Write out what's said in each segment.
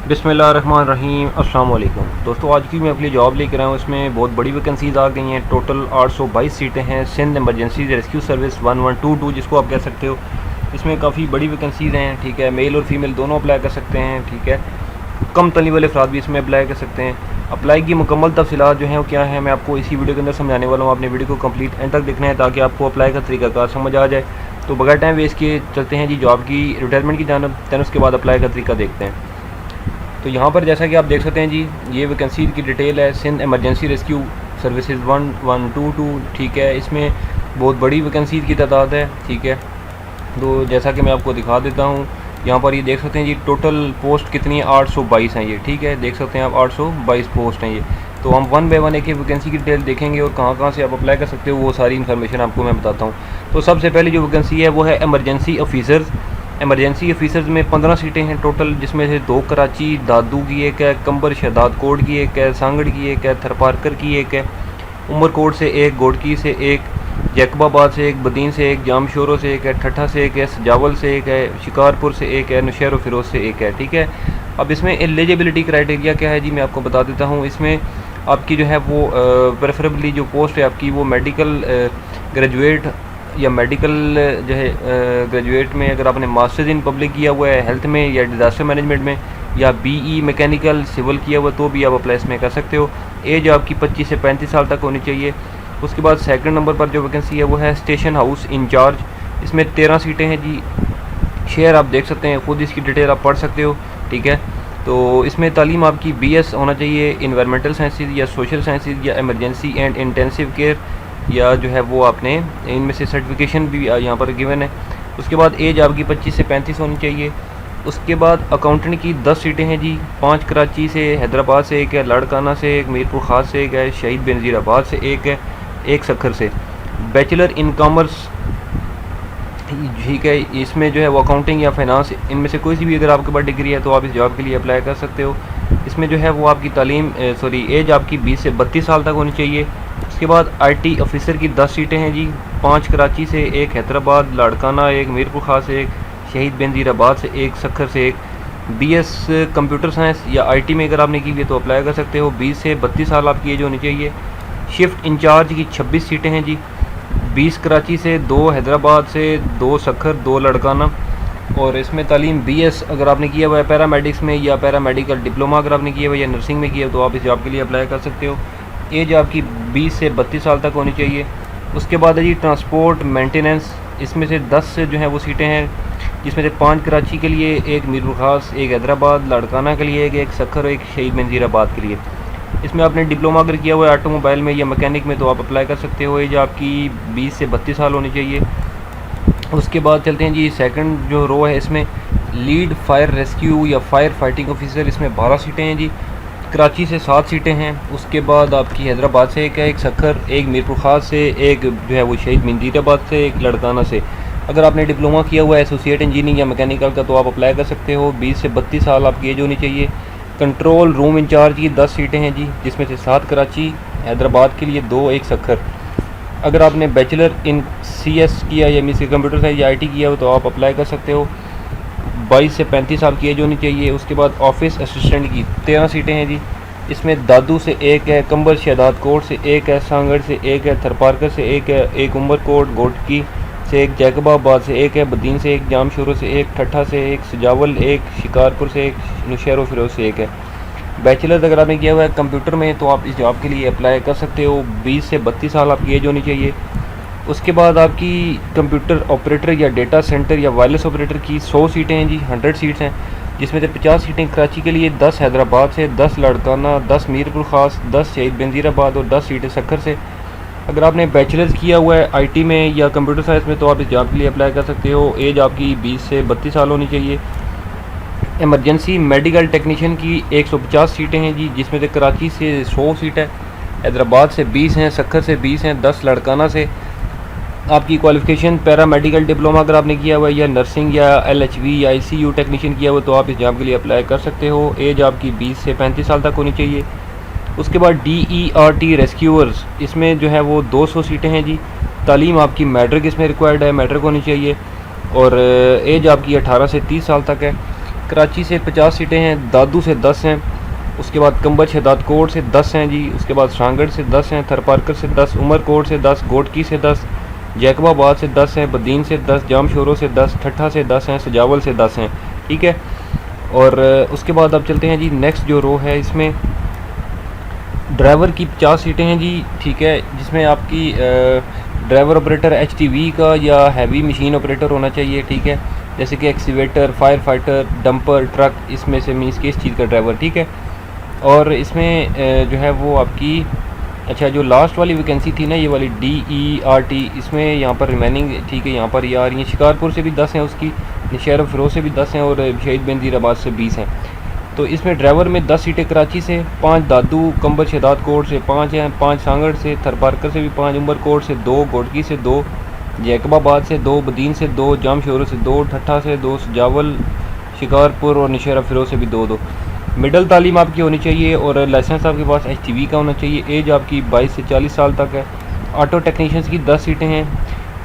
बिस्मिल्लाहिर्रहमानिर्रहीम। अस्सलाम वालेकुम दोस्तों, आज की मैं अपनी जॉब लेकर आया हूँ। इसमें बहुत बड़ी वैकेंसीज आ गई हैं। टोटल 822 सीटें हैं। सिंध एमरजेंसी रेस्क्यू सर्विस 1122 जिसको आप कह सकते हो। इसमें काफ़ी बड़ी वैकेंसीज हैं, ठीक है। मेल और फीमेल दोनों अप्लाई कर सकते हैं, ठीक है। कम तलीम वाले अफराद भी इसमें अप्लाई कर सकते हैं। अप्लाई की मुकम्मल तफसीलात जो हैं वो क्या है, मैं आपको इसी वीडियो के अंदर समझाने वाला हूँ। आपने वीडियो को कंप्लीट एंड तक देखना है ताकि आपको अप्लाई का तरीकाकार समझ आ जाए। तो बगैर टाइम वेस्ट किए चलते हैं जी जॉब की रिटायरमेंट की जानब, दैन उसके बाद अप्लाई का तरीका देखते हैं। तो यहाँ पर जैसा कि आप देख सकते हैं जी, ये वैकेंसी की डिटेल है। सिंध एमरजेंसी रेस्क्यू सर्विसेज 1122, ठीक है। इसमें बहुत बड़ी वैकेंसी की तादाद है, ठीक है। तो जैसा कि मैं आपको दिखा देता हूँ, यहाँ पर ये देख सकते हैं जी टोटल पोस्ट कितनी है, 822 हैं ये, ठीक है। देख सकते हैं आप 822 पोस्ट हैं ये। तो हम वन बाय वन एक वैकेंसी की डिटेल देखेंगे और कहाँ कहाँ से आप अप्लाई कर सकते हो वो सारी इन्फॉर्मेशन आपको मैं बताता हूँ। तो सबसे पहले जो वैकेंसी है वो है एमरजेंसी ऑफिसर्स। एमरजेंसी ऑफिसर्स में 15 सीटें हैं टोटल, जिसमें से 2 कराची दादू की एक है, कंबर शहदाद कोट की एक है, सांगड़ की एक है, थरपारकर की एक है, उमरकोट से एक, गोडकी से एक, जैकबाबाद से एक, बदीन से एक, जामशोरों से एक है, ठट्ठा से एक है, सजावल से एक है, शिकारपुर से एक है, नौशहर फिरोज से एक है, ठीक है। अब इसमें एलिजिबिलिटी क्राइटेरिया क्या है जी, मैं आपको बता देता हूँ। इसमें आपकी जो है वो प्रेफरेबली जो पोस्ट है आपकी वो मेडिकल ग्रेजुएट या मेडिकल जो है ग्रेजुएट में, अगर आपने मास्टर्स इन पब्लिक किया हुआ है हेल्थ में या डिज़ास्टर मैनेजमेंट में, या बीई मैकेनिकल सिविल किया हुआ तो भी आप अप्लाई इसमें कर सकते हो। एज आपकी 25 से 35 साल तक होनी चाहिए। उसके बाद सेकंड नंबर पर जो वैकेंसी है वो है स्टेशन हाउस इंचार्ज। इसमें 13 सीटें हैं जी। शेयर आप देख सकते हैं, खुद इसकी डिटेल आप पढ़ सकते हो, ठीक है। तो इसमें तालीम आपकी बीएस होना चाहिए, इन्वायरमेंटल साइंसेज या सोशल साइंसेज या इमरजेंसी एंड इंटेंसिव केयर, या जो है वो आपने इनमें से सर्टिफिकेशन भी यहाँ पर गिवन है। उसके बाद एज आपकी 25 से 35 होनी चाहिए। उसके बाद अकाउंटेंट की 10 सीटें हैं जी। 5 कराची से, हैदराबाद से एक है, लाड़काना से एक, मीरपुर ख़ास से एक है, शहीद बेनज़ीराबाद से एक है, एक सखर से। बैचलर इन कॉमर्स, ठीक है। इसमें जो है वो अकाउंटिंग या फाइनेंस, इनमें से कोई सी भी अगर आपके पास डिग्री है तो आप इस जॉब के लिए अप्लाई कर सकते हो। इसमें जो है वो आपकी तालीम एज आपकी 20 से 32 साल तक होनी चाहिए। उसके बाद आईटी ऑफिसर की 10 सीटें हैं जी। 5 कराची से एक, हैदराबाद, लाड़काना एक, मीरपुर ख़ास से एक, शहीद बेनज़ीराबाद से एक, सखर से एक। बीएस कंप्यूटर साइंस या आईटी में अगर आपने की हुई है तो अप्लाई कर सकते हो। 20 से 32 साल आपकी एज होनी चाहिए। शिफ्ट इंचार्ज की 26 सीटें हैं जी। 20 कराची से, 2 हैदराबाद से, 2 सखर, 2 लड़काना। और इसमें तालीम बीएस अगर आपने किया हुआ है पैरामेडिक्स में, या पैरामेडिकल डिप्लोमा अगर आपने किया हुआ है या नर्सिंग में किया है तो आप इस जॉब के लिए अप्लाई कर सकते हो। एज आपकी 20 से 32 साल तक होनी चाहिए। उसके बाद है जी ट्रांसपोर्ट मेंटेनेंस। इसमें से 10 जो हैं वो सीटें हैं, जिसमें से 5 कराची के लिए, एक मीरपुर ख़ास, एक हैदराबाद, लाड़काना के लिए एक सखर, एक शहीद बेनज़ीराबाद के लिए। इसमें आपने डिप्लोमा अगर किया हुआ है ऑटोमोबाइल में या मैकेनिक में तो आप अप्लाई कर सकते हो। एज आपकी 20 से 32 साल होनी चाहिए। उसके बाद चलते हैं जी सेकंड जो रो है, इसमें लीड फायर रेस्क्यू या फायर फाइटिंग ऑफिसर। इसमें 12 सीटें हैं जी। कराची से 7 सीटें हैं। उसके बाद आपकी हैदराबाद से एक है, एक सखर, एक मीरपुर ख़ास से एक, जो है वो शहीद बेनज़ीराबाद से, एक लड़काना से। अगर आपने डिप्लोमा किया हुआ है एसोसिएट इंजीनियरिंग या मैकेनिकल का तो आप अप्लाई कर सकते हो। 20 से 32 साल आपकी एज होनी चाहिए। कंट्रोल रूम इंचार्ज की 10 सीटें हैं जी, जिसमें से 7 कराची, हैदराबाद के लिए 2, एक सखर। अगर आपने बैचलर इन सीएस किया या मीन्स कंप्यूटर साइंस या आईटी किया हो तो आप अप्लाई कर सकते हो। 22 से 35 साल की एज होनी चाहिए। उसके बाद ऑफिस असिस्टेंट की 13 सीटें हैं जी। इसमें दादू से एक है, कंबर शहदाद कोट से एक है, सांगड़ से एक है, थरपारकर से एक है, एक उमरकोट गोडकी से एक, जैकबाबाद से एक है, बदीन से एक, जामशोरों से एक, ठट्ठा से एक, सजावल एक, शिकारपुर से एक, नौशहर फिरोज से एक है। बैचलर्स अगर आपने किया हुआ है कंप्यूटर में तो आप इस जॉब के लिए अप्लाई कर सकते हो। 20 से 32 साल आपकी एज होनी चाहिए। उसके बाद आपकी कंप्यूटर ऑपरेटर या डेटा सेंटर या वायरलेस ऑपरेटर की 100 सीटें हैं जी, 100 सीट्स हैं, जिसमें से 50 सीटें कराची के लिए, 10 हैदराबाद से, 10 लाड़काना, 10 मीरपुर ख़ास, 10 शहीद बेनज़ीराबाद और 10 सीटें सखर से। अगर आपने बैचलर्स किया हुआ है आईटी में या कंप्यूटर साइंस में तो आप इस जॉब के लिए अप्लाई कर सकते हो। एज आपकी 20 से 32 साल होनी चाहिए। इमरजेंसी मेडिकल टेक्नीशियन की 150 सीटें हैं जी, जिसमें से कराची से 100 सीट है, हैदराबाद से 20 हैं, सखर से 20 हैं, 10 लड़काना से। आपकी क्वालिफ़िकेशन पैरामेडिकल डिप्लोमा अगर आपने किया हुआ है या नर्सिंग या एलएचवी या आईसीयू टेक्नीशियन किया हुआ तो आप इस जॉब के लिए अप्लाई कर सकते हो। एज आपकी 20 से 35 साल तक होनी चाहिए। उसके बाद डीईआरटी रेस्क्यूअर्स, इसमें जो है वो 200 सीटें हैं जी। तालीम आपकी मैट्रिक इसमें रिक्वायर्ड है, मैट्रिक होनी चाहिए। और एज आपकी 18 से 30 साल तक है। कराची से 50 सीटें हैं, दादू से 10 हैं, उसके बाद कंबर शहदाद कोट से 10 हैं जी, उसके बाद शांगड़ से 10 हैं, थरपारकर से 10, उमरकोट से 10, गोटकी से 10, जैकबाबाद से 10 हैं, बदीन से 10, जामशोरो से 10, ठट्ठा से 10 हैं, सजावल से 10 हैं। ठीक है, और उसके बाद अब चलते हैं जी नेक्स्ट जो रो है, इसमें ड्राइवर की 50 सीटें हैं जी। ठीक है, जिसमें आपकी ड्राइवर ऑपरेटर HTV का या हैवी मशीन ऑपरेटर होना चाहिए। ठीक है, जैसे कि excavator, fire fighter, dumper, truck, इसमें से मीन्स कि इस चीज़ का ड्राइवर। ठीक है, और इसमें जो है वो आपकी अच्छा जो लास्ट वाली वैकेंसी थी ना, ये वाली DERT, इसमें यहाँ पर रिमेनिंग ठीक है यहाँ पर ये आ रही है। शिकारपुर से भी 10 हैं, उसकी नशहर फिरोज से भी 10 हैं, और शहीद बेनज़ीराबाद से 20 हैं। तो इसमें ड्राइवर में 10 सीटें कराची से, 5 दादू कंबर शहदाद कोट से 5 हैं, 5 सांगड़ से, थरपारकर से भी 5, उमरकोट से 2, गोटकी से 2, जैकबाबाद से 2, बदीन से 2, जामशोरो से 2, ठट्ठा से 2, सजावल, शिकारपुर और नशहर फिरोज से भी 2-2। मिडल तालीम आपकी होनी चाहिए और लाइसेंस आपके पास HTV का होना चाहिए। एज आपकी 22 से 40 साल तक है। ऑटो टेक्नीशियंस की 10 सीटें हैं।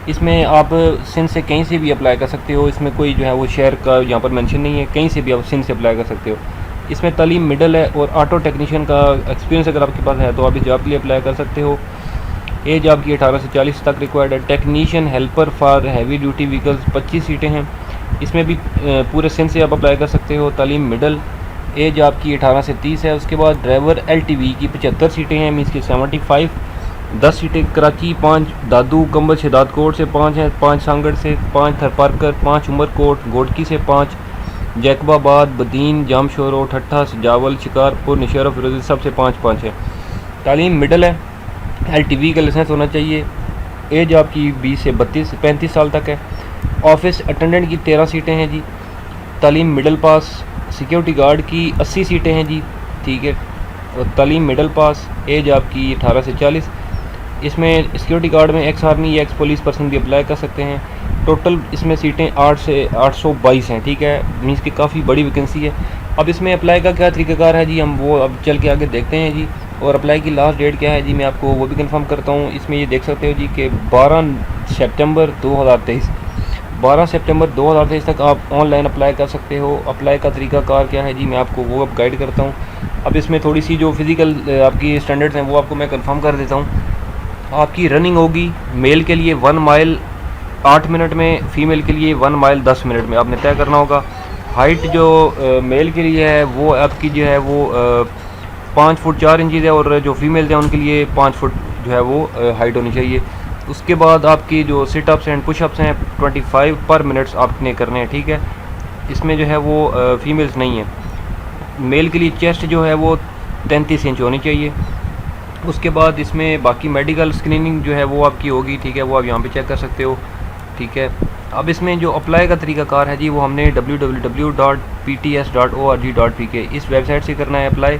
इसमें आप सिंध से कहीं से भी अप्लाई कर सकते हो, इसमें कोई जो है वो शहर का यहाँ पर मेंशन नहीं है, कहीं से भी आप सिंध से अप्लाई कर सकते हो। इसमें तालीम मिडल है और ऑटो टेक्नीशियन का एक्सपीरियंस अगर आपके पास है तो आप इस जॉब के लिए अप्लाई कर सकते हो। एज आपकी 18 से 40 तक रिक्वायर्ड है। Technician helper for heavy duty vehicles 25 सीटें हैं, इसमें भी पूरे सिंध से आप अप्लाई कर सकते हो। तालीम मिडल, एज आपकी 18 से 30 है। उसके बाद ड्राइवर LTV की 75 सीटें हैं, मीन्स की 75, 10 सीटें कराची, 5 दादू कंबर शहदाद कोट से 5 हैं, 5 सांगड़ से 5, थरपारकर 5, उमरकोट, गोटकी से 5, जैकबाबाद, बदीन, जामशोरो, ठट्ठा, सजावल, शिकारपुर, नशहर फिरोज सब से 5-5 है। तालीम मिडल है, LTV का लाइसेंस होना चाहिए। एज आपकी 20 से 35 साल तक है। ऑफिस अटेंडेंट की 13 सीटें हैं जी। तालीम मिडल पास। सिक्योरिटी गार्ड की 80 सीटें हैं जी। ठीक है, और तालीम मिडल पास। एज आपकी 18 से 40। इसमें सिक्योरिटी गार्ड में एक्स आर्मी या एक्स पुलिस पर्सन भी अप्लाई कर सकते हैं। टोटल इसमें सीटें 8 से 822 हैं। ठीक है, मीन्स की काफ़ी बड़ी वैकेंसी है। अब इसमें अप्लाई का क्या तरीक़ाकार है जी, हम वो अब चल के आगे देखते हैं जी। और अप्लाई की लास्ट डेट क्या है जी, मैं आपको वो भी कंफर्म करता हूँ। इसमें ये देख सकते हो जी कि 12 सितंबर 2023 तक आप ऑनलाइन अप्लाई कर सकते हो। अप्लाई का तरीक़ाकार क्या है जी, मैं आपको वो अब गाइड करता हूँ। अब इसमें थोड़ी सी जो फिज़िकल आपकी स्टैंडर्ड्स हैं वो आपको मैं कंफर्म कर देता हूँ। आपकी रनिंग होगी मेल के लिए 1 माइल 8 मिनट में, फ़ीमेल के लिए 1 माइल 10 मिनट में आपने तय करना होगा। हाइट जो मेल के लिए है वो आपकी जो है वो 5 फुट 4 इंचज़ है, और जो फीमेल हैं उनके लिए 5 फुट जो है वो हाइट होनी चाहिए। उसके बाद आपकी जो सिटअप्स एंड पुशअप्स हैं 25 पर मिनट्स आपने करने हैं। ठीक है, इसमें जो है वो फीमेल्स नहीं है। मेल के लिए चेस्ट जो है वो 33 इंच होनी चाहिए। उसके बाद इसमें बाकी मेडिकल स्क्रीनिंग जो है वो आपकी होगी। ठीक है, वो आप यहाँ पे चेक कर सकते हो। ठीक है, अब इसमें जो अप्लाई का तरीक़ाकार है जी वो हमने www.pts.org.pk इस वेबसाइट से करना है अप्लाई।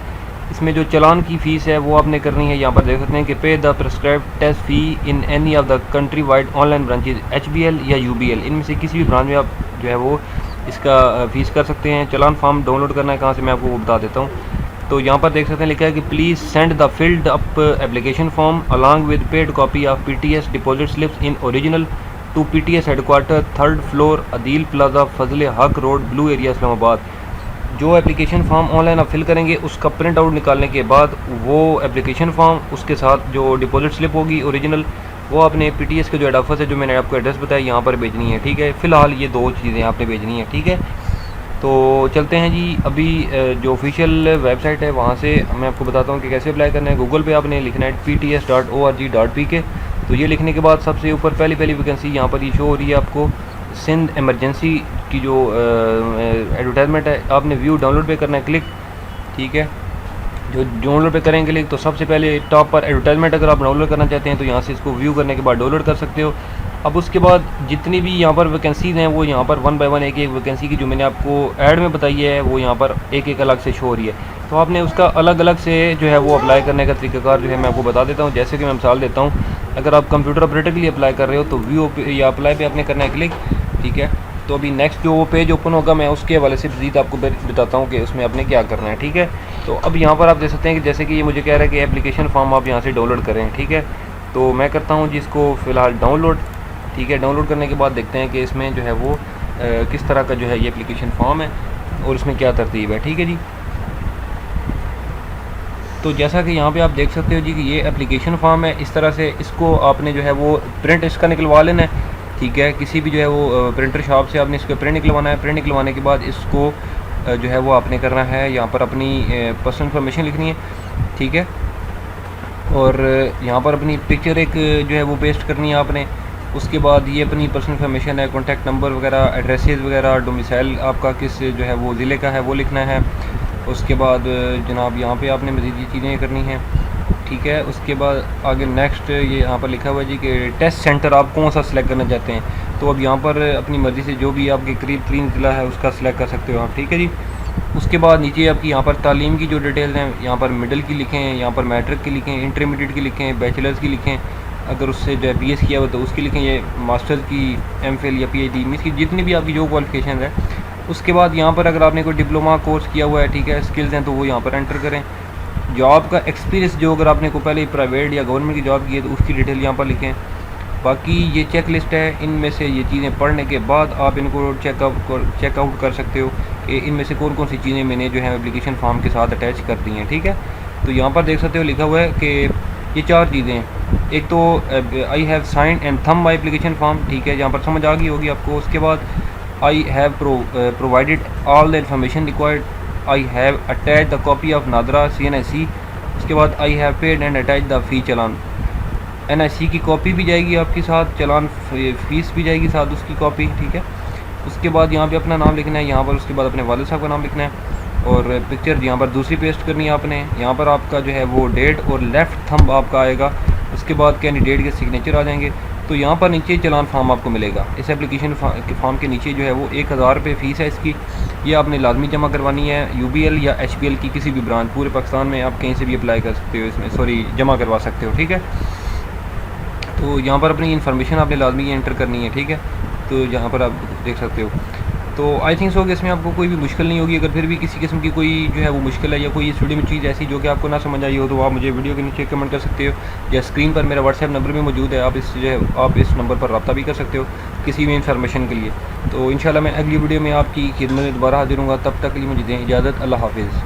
इसमें जो चलान की फ़ीस है वो आपने करनी है, यहाँ पर देख सकते हैं कि pay the prescribed test fee in any of the country wide online branches HBL या UBL, इनमें से किसी भी ब्रांच में आप जो है वो इसका फ़ीस कर सकते हैं। चलान फॉर्म डाउनलोड करना है कहाँ से, मैं आपको वो बता देता हूँ। तो यहाँ पर देख सकते हैं लिखा है कि please send the filled up application form along with paid copy of PTS deposit slips in original to PTS headquarter 3rd floor Adeel plaza Fazal Haq road blue area Islamabad. जो एप्लीकेशन फॉर्म ऑनलाइन आप फिल करेंगे उसका प्रिंट आउट निकालने के बाद वो application form उसके साथ जो डिपॉजिट स्लिप होगी ओरिजिनल वो आपने PTS के जो हेड ऑफिस है जो मैंने आपको एड्रेस बताया यहाँ पर भेजनी है। ठीक है, फ़िलहाल ये 2 चीज़ें आपने भेजनी है। ठीक है, तो चलते हैं जी। अभी जो ऑफिशियल वेबसाइट है वहाँ से मैं आपको बताता हूँ कि कैसे अप्लाई करना है। गूगल पे आपने लिखना है pts.org.pk। तो ये लिखने के बाद सबसे ऊपर पहली वैकेंसी यहाँ पर ये शो हो रही है आपको, सिंध एमरजेंसी की जो एडवर्टाइजमेंट है। आपने व्यू डाउनलोड पे करना है क्लिक। ठीक है, जो डाउनलोड पे करेंगे क्लिक तो सबसे पहले टॉप पर एडवर्टाइजमेंट अगर आप डाउनलोड करना चाहते हैं तो यहाँ से इसको व्यू करने के बाद डाउनलोड कर सकते हो। अब उसके बाद जितनी भी यहाँ पर वैकेंसीज़ हैं वो यहाँ पर 1 बाय 1 एक वैकेंसी की जो मैंने आपको ऐड में बताई है वो यहाँ पर एक अलग से शो हो रही है। तो आपने उसका अलग अलग से जो है वो अप्लाई करने का तरीक़ाकार जो है मैं आपको बता देता हूँ। जैसे कि मैं मिसाल देता हूँ, अगर आप कंप्यूटर ऑपरेटर के लिए अप्लाई कर रहे हो तो व्यू या अप्लाई पे आपने करना है क्लिक। ठीक है, तो अभी नेक्स्ट जो पेज ओपन होगा मैं उसके हवाले से मज़ीद आपको बताता हूँ कि उसमें आपने क्या करना है। ठीक है, तो अब यहाँ पर आप देख सकते हैं कि जैसे कि ये मुझे कह रहा है कि एप्लीकेशन फॉर्म आप यहाँ से डाउनलोड करें। ठीक है, तो मैं करता हूँ जिसको फ़िलहाल डाउनलोड। ठीक है, डाउनलोड करने के बाद देखते हैं कि इसमें जो है वो किस तरह का जो है ये एप्लीकेशन फॉर्म है। और इसमें क्या तरतीब है। ठीक है जी। तो जैसा कि यहाँ पे आप देख सकते हो जी कि ये एप्लीकेशन फॉर्म है। इस तरह से इसको आपने जो है वो प्रिंट इसका निकलवा लेना है। ठीक है, किसी भी जो है वो प्रिंटर शॉप से आपने इसको प्रिंट निकलवाना है। प्रिंट निकलवाने के बाद इसको जो है वो आपने करना है, यहाँ पर अपनी पर्सनल इन्फॉर्मेशन लिखनी है। ठीक है, और यहाँ पर अपनी पिक्चर एक जो है वो पेस्ट करनी है आपने। उसके बाद ये अपनी पर्सनल इन्फॉर्मेशन है, कॉन्टैक्ट नंबर वगैरह, एड्रेसेस वगैरह, डोमिसाइल आपका किस जो है वो ज़िले का है वो लिखना है। उसके बाद जनाब यहाँ पे आपने मज़ीद ये चीज़ें करनी हैं। ठीक है, उसके बाद आगे नेक्स्ट ये यहाँ पर लिखा हुआ है जी कि टेस्ट सेंटर आप कौन सा सिलेक्ट करना चाहते हैं। तो अब यहाँ पर अपनी मर्ज़ी से जो भी आपके करीब तरीन ज़िला है उसका सिलेक्ट कर सकते हो आप। ठीक है जी। उसके बाद नीचे आपकी यहाँ पर तालीम की जो डिटेल्स हैं, यहाँ पर मिडिल की लिखें, यहाँ पर मैट्रिक की लिखें, इंटरमीडिएट की लिखें, बैचलर्स की लिखें, अगर उससे जो है BS किया हुआ तो उसकी लिखें, ये मास्टर्स की, MPhil या PhD मीन्स की जितनी भी आपकी जो क्वालिफिकेशन है। उसके बाद यहाँ पर अगर आपने कोई डिप्लोमा कोर्स किया हुआ है, ठीक है, स्किल्स हैं तो वो यहाँ पर एंटर करें। जॉब का एक्सपीरियंस जो अगर आपने को पहले प्राइवेट या गवर्नमेंट की जॉब की है तो उसकी डिटेल यहाँ पर लिखें। बाकी ये चेक लिस्ट है, इनमें से ये चीज़ें पढ़ने के बाद आप इनको चेकआउट कर सकते हो कि इनमें से कौन कौन सी चीज़ें मैंने जो है एप्लीकेशन फॉर्म के साथ अटैच कर दी हैं। ठीक है, तो यहाँ पर देख सकते हो लिखा हुआ है कि ये 4 चीज़ें हैं। एक तो आई हैव साइन एंड थम माई एप्लीकेशन फॉर्म। ठीक है, यहाँ पर समझ आ गई होगी आपको। उसके बाद I have provided all the information required, I have attach the copy of NADRA CNIC। उसके बाद I have paid and attach the fee challan, NIC की कॉपी भी जाएगी आपके साथ, चलान फ़ीस भी जाएगी साथ उसकी कॉपी। ठीक है, उसके बाद यहाँ पे अपना नाम लिखना है यहाँ पर। उसके बाद अपने वालिद साहब का नाम लिखना है और पिक्चर यहाँ पर दूसरी पेस्ट करनी है आपने। यहाँ पर आपका जो है वो डेट और लेफ़्ट थंब आपका आएगा। उसके बाद कैंडिडेट के सिग्नेचर आ जाएंगे। तो यहाँ पर नीचे चलान फॉर्म आपको मिलेगा। इस एप्लीकेशन फॉर्म के नीचे जो है वो 1000 रुपये फ़ीस है इसकी। ये आपने लाजमी जमा करवानी है। UBL या HBL की किसी भी ब्रांच पूरे पाकिस्तान में आप कहीं से भी अप्लाई कर सकते हो, इसमें जमा करवा सकते हो। ठीक है, तो यहाँ पर अपनी इन्फॉर्मेशन आपने लाजमी एंटर करनी है। ठीक है, तो यहाँ पर आप देख सकते हो। तो आई थिंक सो कि इसमें आपको कोई भी मुश्किल नहीं होगी। अगर फिर भी किसी किस्म की कोई जो है वो मुश्किल है या कोई इस वीडियो में चीज़ ऐसी जो कि आपको ना समझ आई हो तो आप मुझे वीडियो के नीचे कमेंट कर सकते हो, या स्क्रीन पर मेरा WhatsApp नंबर भी मौजूद है। आप इस नंबर पर रब्ता भी कर सकते हो किसी भी इन्फॉर्मेशन के लिए। तो इंशाल्लाह मैं अगली वीडियो में आपकी खिदमत में दोबारा हाजिर हूँगा। तब तक के लिए मुझे दें इजाज़त। अल्लाह हाफिज़।